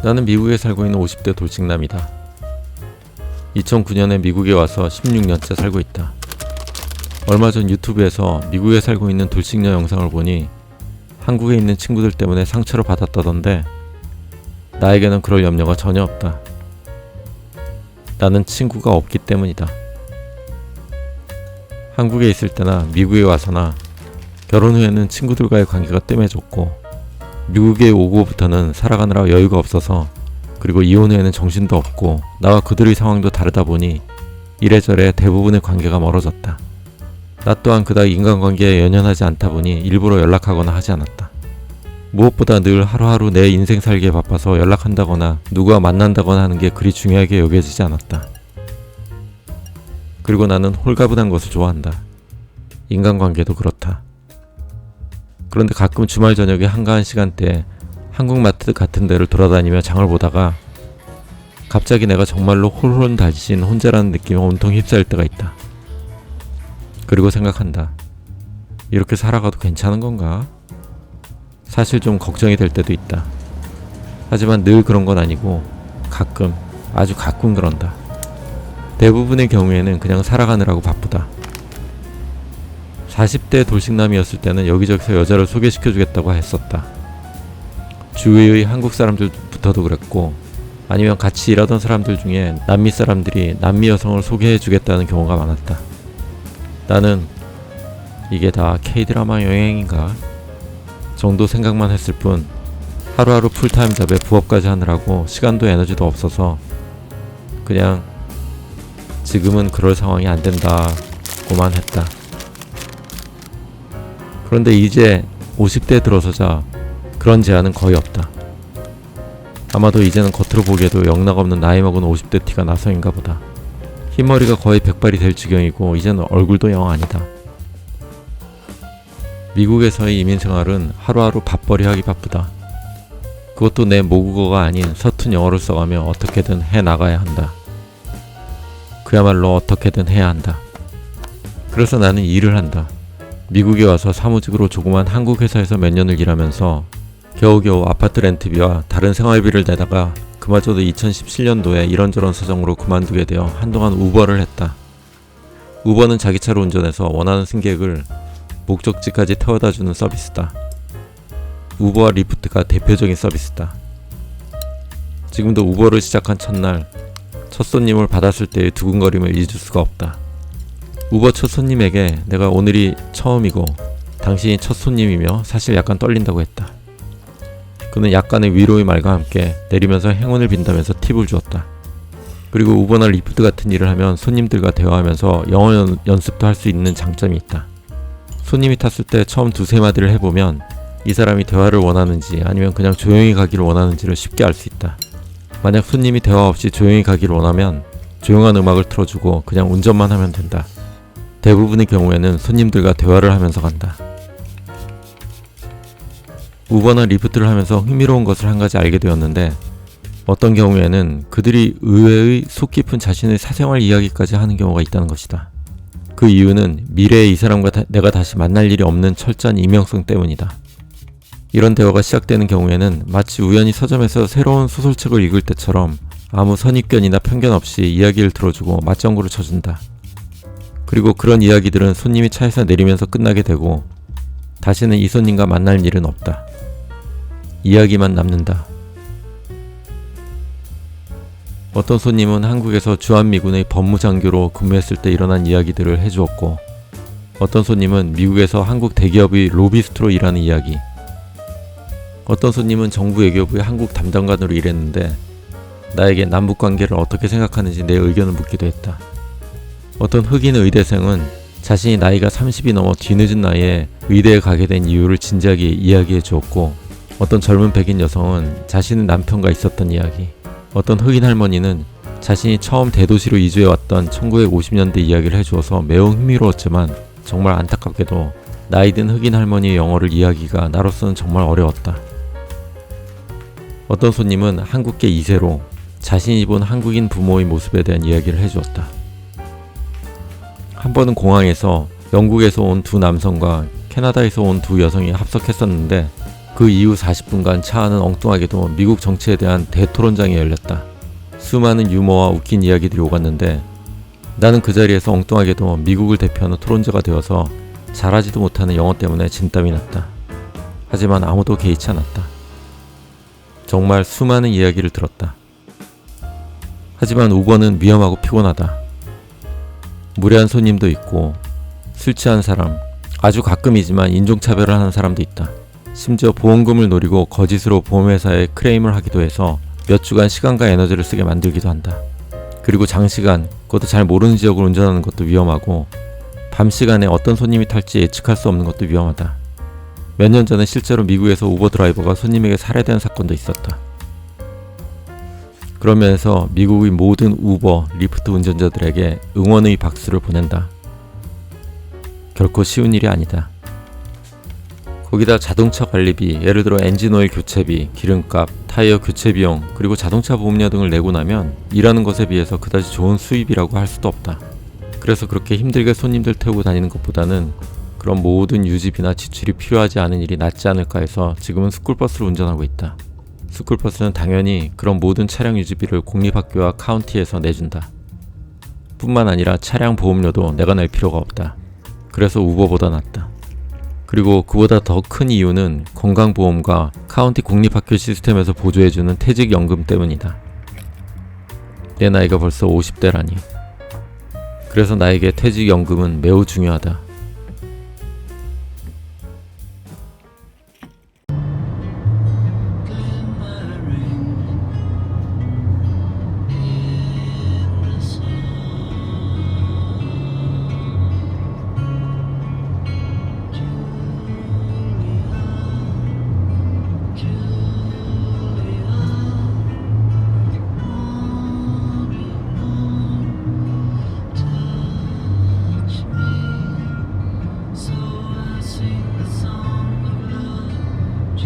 나는 미국에 살고 있는 50대 돌직남이다. 2009년에 미국에 와서 16년째 살고 있다. 얼마 전 유튜브에서 미국에 살고 있는 돌직녀 영상을 보니 한국에 있는 친구들 때문에 상처를 받았다던데 나에게는 그럴 염려가 전혀 없다. 나는 친구가 없기 때문이다. 한국에 있을 때나 미국에 와서나 결혼 후에는 친구들과의 관계가 뜸해졌고 미국에 오고부터는 살아가느라 여유가 없어서 그리고 이혼 후에는 정신도 없고 나와 그들의 상황도 다르다 보니 이래저래 대부분의 관계가 멀어졌다. 나 또한 그닥 인간관계에 연연하지 않다 보니 일부러 연락하거나 하지 않았다. 무엇보다 늘 하루하루 내 인생 살기에 바빠서 연락한다거나 누구와 만난다거나 하는 게 그리 중요하게 여겨지지 않았다. 그리고 나는 홀가분한 것을 좋아한다. 인간관계도 그렇다. 그런데 가끔 주말 저녁에 한가한 시간대에 한국마트 같은 데를 돌아다니며 장을 보다가 갑자기 내가 정말로 홀혼달신 혼자라는 느낌에 온통 휩싸일 때가 있다. 그리고 생각한다. 이렇게 살아가도 괜찮은 건가? 사실 좀 걱정이 될 때도 있다. 하지만 늘 그런 건 아니고 가끔, 아주 가끔 그런다. 대부분의 경우에는 그냥 살아가느라고 바쁘다. 40대 돌직남이었을 때는 여기저기서 여자를 소개시켜주겠다고 했었다. 주위의 한국 사람들부터도 그랬고 아니면 같이 일하던 사람들 중에 남미 사람들이 남미 여성을 소개해주겠다는 경우가 많았다. 나는 이게 다 K-드라마 여행인가 정도 생각만 했을 뿐 하루하루 풀타임 잡에 부업까지 하느라고 시간도 에너지도 없어서 그냥 지금은 그럴 상황이 안 된다고만 했다. 그런데 이제 50대에 들어서자 그런 제한은 거의 없다. 아마도 이제는 겉으로 보기에도 영락없는 나이 먹은 50대 티가 나서인가 보다. 흰머리가 거의 백발이 될 지경이고 이제는 얼굴도 영 아니다. 미국에서의 이민 생활은 하루하루 밥벌이 하기 바쁘다. 그것도 내 모국어가 아닌 서툰 영어를 써가며 어떻게든 해나가야 한다. 그야말로 어떻게든 해야 한다. 그래서 나는 일을 한다. 미국에 와서 사무직으로 조그만 한국 회사에서 몇 년을 일하면서 겨우겨우 아파트 렌트비와 다른 생활비를 내다가 그마저도 2017년도에 이런저런 사정으로 그만두게 되어 한동안 우버를 했다. 우버는 자기 차로 운전해서 원하는 승객을 목적지까지 태워다주는 서비스다. 우버와 리프트가 대표적인 서비스다. 지금도 우버를 시작한 첫날 첫 손님을 받았을 때의 두근거림을 잊을 수가 없다. 우버 첫 손님에게 내가 오늘이 처음이고 당신이 첫 손님이며 사실 약간 떨린다고 했다. 그는 약간의 위로의 말과 함께 내리면서 행운을 빈다면서 팁을 주었다. 그리고 우버나 리프트 같은 일을 하면 손님들과 대화하면서 영어 연습도 할 수 있는 장점이 있다. 손님이 탔을 때 처음 두세 마디를 해보면 이 사람이 대화를 원하는지 아니면 그냥 조용히 가기를 원하는지를 쉽게 알 수 있다. 만약 손님이 대화 없이 조용히 가기를 원하면 조용한 음악을 틀어주고 그냥 운전만 하면 된다. 대부분의 경우에는 손님들과 대화를 하면서 간다. 우버나 리프트를 하면서 흥미로운 것을 한 가지 알게 되었는데 어떤 경우에는 그들이 의외의 속 깊은 자신의 사생활 이야기까지 하는 경우가 있다는 것이다. 그 이유는 미래에 이 사람과 내가 다시 만날 일이 없는 철저한 익명성 때문이다. 이런 대화가 시작되는 경우에는 마치 우연히 서점에서 새로운 소설책을 읽을 때처럼 아무 선입견이나 편견 없이 이야기를 들어주고 맞장구를 쳐준다. 그리고 그런 이야기들은 손님이 차에서 내리면서 끝나게 되고 다시는 이 손님과 만날 일은 없다. 이야기만 남는다. 어떤 손님은 한국에서 주한미군의 법무장교로 근무했을 때 일어난 이야기들을 해주었고 어떤 손님은 미국에서 한국 대기업의 로비스트로 일하는 이야기, 어떤 손님은 정부 외교부의 한국 담당관으로 일했는데 나에게 남북관계를 어떻게 생각하는지 내 의견을 묻기도 했다. 어떤 흑인 의대생은 자신이 나이가 30이 넘어 뒤늦은 나이에 의대에 가게 된 이유를 진지하게 이야기해 주었고 어떤 젊은 백인 여성은 자신의 남편과 있었던 이야기, 어떤 흑인 할머니는 자신이 처음 대도시로 이주해 왔던 1950년대 이야기를 해주어서 매우 흥미로웠지만 정말 안타깝게도 나이든 흑인 할머니의 영어를 이해하기가 나로서는 정말 어려웠다. 어떤 손님은 한국계 2세로 자신이 본 한국인 부모의 모습에 대한 이야기를 해주었다. 한 번은 공항에서 영국에서 온 두 남성과 캐나다에서 온 두 여성이 합석했었는데 그 이후 40분간 차 안은 엉뚱하게도 미국 정치에 대한 대토론장이 열렸다. 수많은 유머와 웃긴 이야기들이 오갔는데 나는 그 자리에서 엉뚱하게도 미국을 대표하는 토론자가 되어서 잘하지도 못하는 영어 때문에 진땀이 났다. 하지만 아무도 개의치 않았다. 정말 수많은 이야기를 들었다. 하지만 우버는 위험하고 피곤하다. 무례한 손님도 있고 술 취한 사람, 아주 가끔이지만 인종차별을 하는 사람도 있다. 심지어 보험금을 노리고 거짓으로 보험회사에 크레임을 하기도 해서 몇 주간 시간과 에너지를 쓰게 만들기도 한다. 그리고 장시간, 그것도 잘 모르는 지역을 운전하는 것도 위험하고 밤 시간에 어떤 손님이 탈지 예측할 수 없는 것도 위험하다. 몇 년 전에 실제로 미국에서 우버 드라이버가 손님에게 살해된 사건도 있었다. 그런 면에서 미국의 모든 우버, 리프트 운전자들에게 응원의 박수를 보낸다. 결코 쉬운 일이 아니다. 거기다 자동차 관리비, 예를 들어 엔진오일 교체비, 기름값, 타이어 교체 비용, 그리고 자동차 보험료 등을 내고 나면 일하는 것에 비해서 그다지 좋은 수입이라고 할 수도 없다. 그래서 그렇게 힘들게 손님들 태우고 다니는 것보다는 그런 모든 유지비나 지출이 필요하지 않은 일이 낫지 않을까 해서 지금은 스쿨버스를 운전하고 있다. 스쿨버스는 당연히 그런 모든 차량 유지비를 공립학교와 카운티에서 내준다. 뿐만 아니라 차량 보험료도 내가 낼 필요가 없다. 그래서 우버보다 낫다. 그리고 그보다 더 큰 이유는 건강보험과 카운티 공립학교 시스템에서 보조해주는 퇴직연금 때문이다. 내 나이가 벌써 50대라니. 그래서 나에게 퇴직연금은 매우 중요하다.